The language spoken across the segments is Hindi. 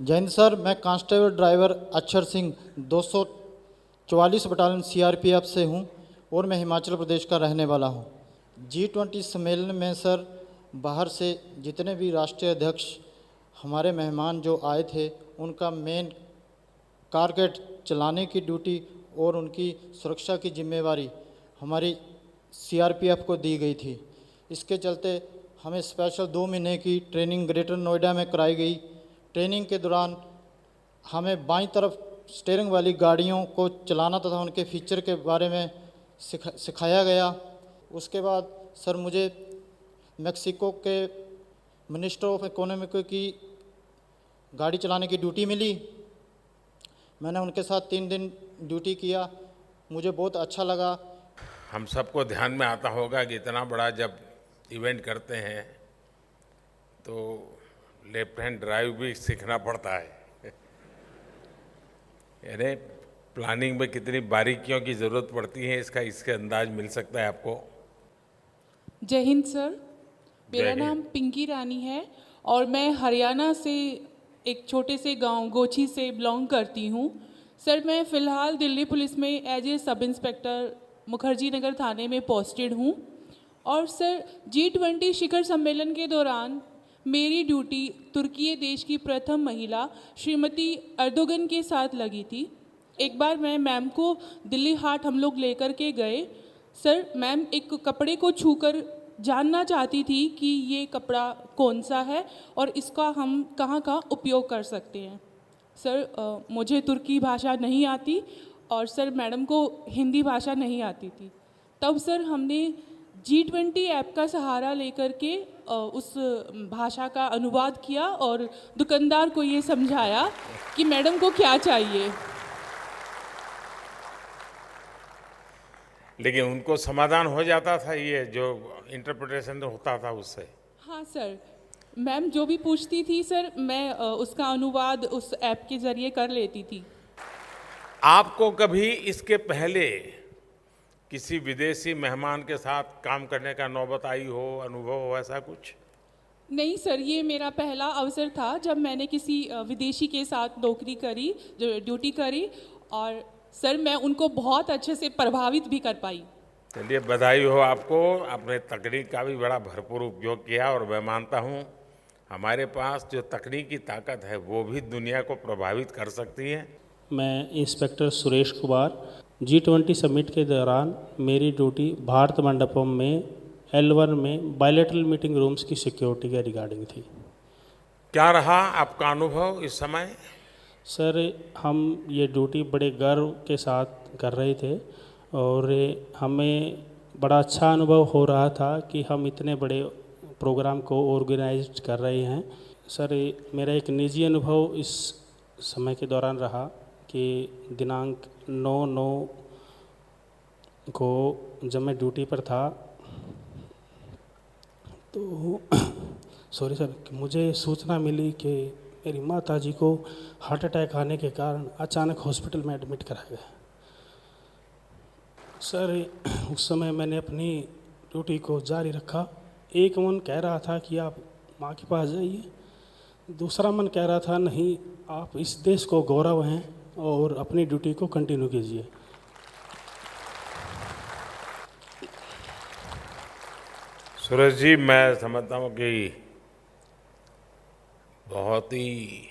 जय हिंद सर, मैं कांस्टेबल ड्राइवर अक्षर सिंह 244 बटालियन सीआरपीएफ से हूं और मैं हिमाचल प्रदेश का रहने वाला हूं। G20 सम्मेलन में सर बाहर से जितने भी राष्ट्रीय अध्यक्ष हमारे मेहमान जो आए थे, उनका मेन टारगेट चलाने की ड्यूटी और उनकी सुरक्षा की जिम्मेवारी हमारी सीआरपीएफ को दी गई थी। इसके चलते हमें स्पेशल 2 महीने की ट्रेनिंग ग्रेटर नोएडा में कराई गई। ट्रेनिंग के दौरान हमें बाईं तरफ स्टीयरिंग वाली गाड़ियों को चलाना तथा उनके फीचर के बारे में सिखाया गया। उसके बाद सर मुझे मेक्सिको के मिनिस्टर ऑफ इकोनॉमिक की गाड़ी चलाने की ड्यूटी मिली। मैंने उनके साथ 3 दिन ड्यूटी किया, मुझे बहुत अच्छा लगा। हम सबको ध्यान में आता होगा कि इतना बड़ा जब इवेंट करते हैं तो लेफ्ट हैंड ड्राइव भी सीखना पड़ता है। यानी प्लानिंग में कितनी बारीकियों की ज़रूरत पड़ती है इसके अंदाज मिल सकता है आपको। जय हिंद सर, मेरा जय नाम हिंद। पिंकी रानी है और मैं हरियाणा से एक छोटे से गांव गोची से बिलोंग करती हूं। सर मैं फ़िलहाल दिल्ली पुलिस में as a sub inspector Mukherjee Nagar थाने में पोस्टेड हूं। और सर G20 शिखर सम्मेलन के दौरान मेरी ड्यूटी तुर्की देश की प्रथम महिला श्रीमती अर्दोगन के साथ लगी थी। एक बार मैं मैम को दिल्ली हाट हम लोग लेकर के गए। सर मैम एक कपड़े को छूकर जानना चाहती थी कि ये कपड़ा कौन सा है और इसका हम कहाँ कहाँ उपयोग कर सकते हैं। सर मुझे तुर्की भाषा नहीं आती और सर मैडम को हिंदी भाषा नहीं आती थी। तब सर हमने G20 ऐप का सहारा लेकर के उस भाषा का अनुवाद किया और दुकानदार को ये समझाया कि मैडम को क्या चाहिए। लेकिन उनको समाधान हो जाता था, ये जो इंटरप्रिटेशन होता था उससे? हाँ सर, मैम जो भी पूछती थी सर मैं उसका अनुवाद उस ऐप के ज़रिए कर लेती थी। आपको कभी इसके पहले किसी विदेशी मेहमान के साथ काम करने का नौबत आई हो, अनुभव हो, ऐसा कुछ? नहीं सर, ये मेरा पहला अवसर था जब मैंने किसी विदेशी के साथ नौकरी करी, जो ड्यूटी करी। और सर मैं उनको बहुत अच्छे से प्रभावित भी कर पाई। चलिए बधाई हो आपको, आपने तकनीक का भी बड़ा भरपूर उपयोग किया और मैं मानता हूँ हमारे पास जो तकनीकी ताकत है वो भी दुनिया को प्रभावित कर सकती है। मैं inspector Suresh Kumar, G20 summit के दौरान मेरी ड्यूटी भारत मंडपम में L1 में बायलैटरल मीटिंग रूम्स की सिक्योरिटी के रिगार्डिंग थी। क्या रहा आपका अनुभव इस समय? सर हम ये ड्यूटी बड़े गर्व के साथ कर रहे थे और हमें बड़ा अच्छा अनुभव हो रहा था कि हम इतने बड़े प्रोग्राम को ऑर्गेनाइज कर रहे हैं। सर मेरा एक निजी अनुभव इस समय के दौरान रहा कि दिनांक 9/9 को जब मैं ड्यूटी पर था तो सॉरी सर, मुझे सूचना मिली कि मेरी माता जी को हार्ट अटैक आने के कारण अचानक हॉस्पिटल में एडमिट कराया गया। सर उस समय मैंने अपनी ड्यूटी को जारी रखा। एक मन कह रहा था कि आप माँ के पास जाइए, दूसरा मन कह रहा था नहीं, आप इस देश को गौरव हैं और अपनी ड्यूटी को कंटिन्यू कीजिए। सूरज जी, मैं समझता हूँ कि बहुत ही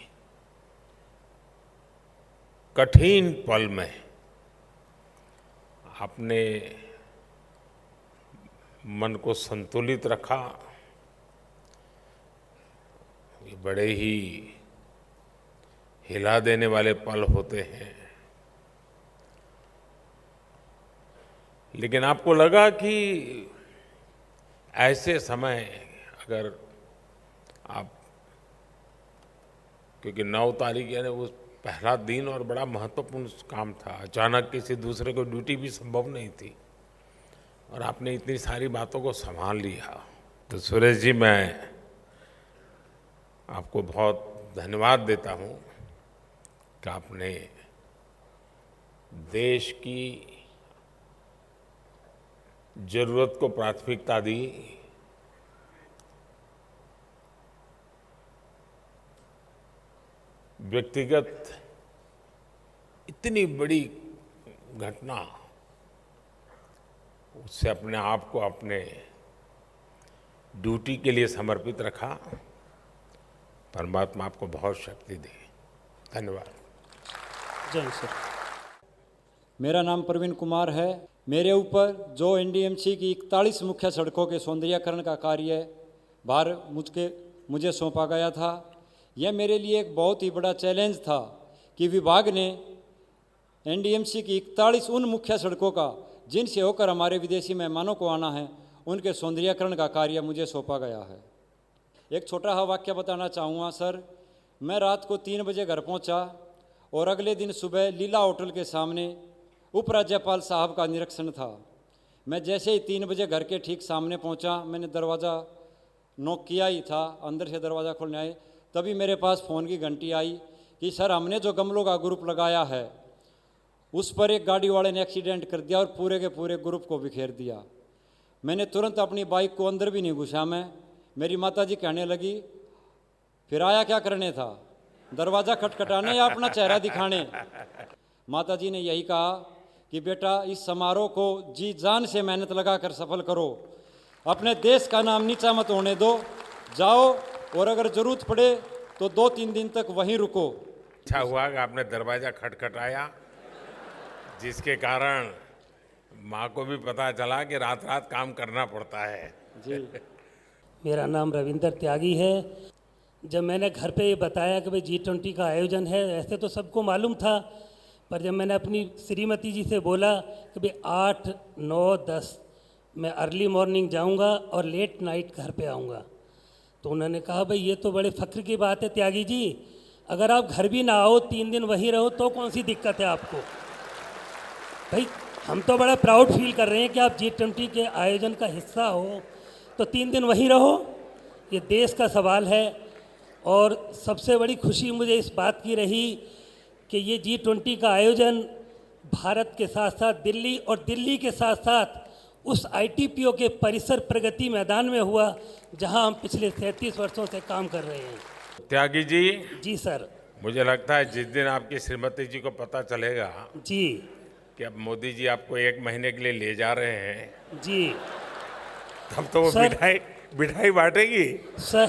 कठिन पल में आपने मन को संतुलित रखा। ये बड़े ही हिला देने वाले पल होते हैं, लेकिन आपको लगा कि ऐसे समय अगर आप, क्योंकि 9 तारीख यानी वो पहला दिन और बड़ा महत्वपूर्ण काम था, अचानक किसी दूसरे को ड्यूटी भी संभव नहीं थी और आपने इतनी सारी बातों को संभाल लिया। तो सुरेश जी, मैं आपको बहुत धन्यवाद देता हूँ कि आपने देश की ज़रूरत को प्राथमिकता दी व्यक्तिगत इतनी बड़ी घटना, उससे अपने आप को अपने ड्यूटी के लिए समर्पित रखा। परमात्मा आपको बहुत शक्ति दे। धन्यवाद। जय हिंद सर। मेरा नाम प्रवीण कुमार है। मेरे ऊपर जो एनडीएमसी की 41 मुख्य सड़कों के सौंदर्यीकरण का कार्य भार मुझे सौंपा गया था। यह मेरे लिए एक बहुत ही बड़ा चैलेंज था कि विभाग ने एनडीएमसी की 41 उन मुख्य सड़कों का, जिनसे होकर हमारे विदेशी मेहमानों को आना है, उनके सौंदर्यीकरण का कार्य मुझे सौंपा गया है। एक छोटा सा वाक्य बताना चाहूँगा सर। मैं रात को 3 बजे घर पहुँचा और अगले दिन सुबह लीला होटल के सामने उपराज्यपाल साहब का निरीक्षण था। मैं जैसे ही 3 बजे घर के ठीक सामने पहुंचा, मैंने दरवाज़ा नॉक किया ही था, अंदर से दरवाज़ा खोलने आए, तभी मेरे पास फ़ोन की घंटी आई कि सर हमने जो गमलों का ग्रुप लगाया है उस पर एक गाड़ी वाले ने एक्सीडेंट कर दिया और पूरे के पूरे ग्रुप को बिखेर दिया। मैंने तुरंत अपनी बाइक को अंदर भी नहीं घुसा मैं। मेरी माताजी कहने लगी फिर आया क्या करने था, दरवाज़ा खटखटाने या अपना चेहरा दिखाने। माताजी ने यही कहा कि बेटा इस समारोह को जी जान से मेहनत लगाकर सफल करो, अपने देश का नाम नीचा मत होने दो, जाओ और अगर ज़रूरत पड़े तो 2-3 दिन तक वहीं रुको। अच्छा हुआ कि आपने दरवाज़ा खटखटाया, जिसके कारण माँ को भी पता चला कि रात रात काम करना पड़ता है। जी। मेरा नाम रविंदर त्यागी है। जब मैंने घर पे ये बताया कि भाई G20 का आयोजन है, ऐसे तो सबको मालूम था, पर जब मैंने अपनी श्रीमती जी से बोला कि भाई 8, 9, 10 मैं अर्ली मॉर्निंग जाऊंगा और लेट नाइट घर पे आऊंगा, तो उन्होंने कहा भाई ये तो बड़े फ़ख्र की बात है त्यागी जी, अगर आप घर भी ना आओ 3 दिन वहीं रहो तो कौन सी दिक्कत है आपको। भाई हम तो बड़ा प्राउड फील कर रहे हैं कि आप G20 के आयोजन का हिस्सा हो, तो 3 दिन वहीं रहो, ये देश का सवाल है। और सबसे बड़ी खुशी मुझे इस बात की रही कि ये G20 का आयोजन भारत के साथ साथ दिल्ली और दिल्ली के साथ साथ उस ITPO के परिसर प्रगति मैदान में हुआ, जहां हम पिछले 33 वर्षों से काम कर रहे हैं। त्यागी जी, जी सर। मुझे लगता है जिस दिन आपकी श्रीमती जी को पता चलेगा जी कि अब मोदी जी आपको 1 महीने के लिए ले जा रहे हैं, जी तब तो वो सर, मिठाई बांटेगी। सर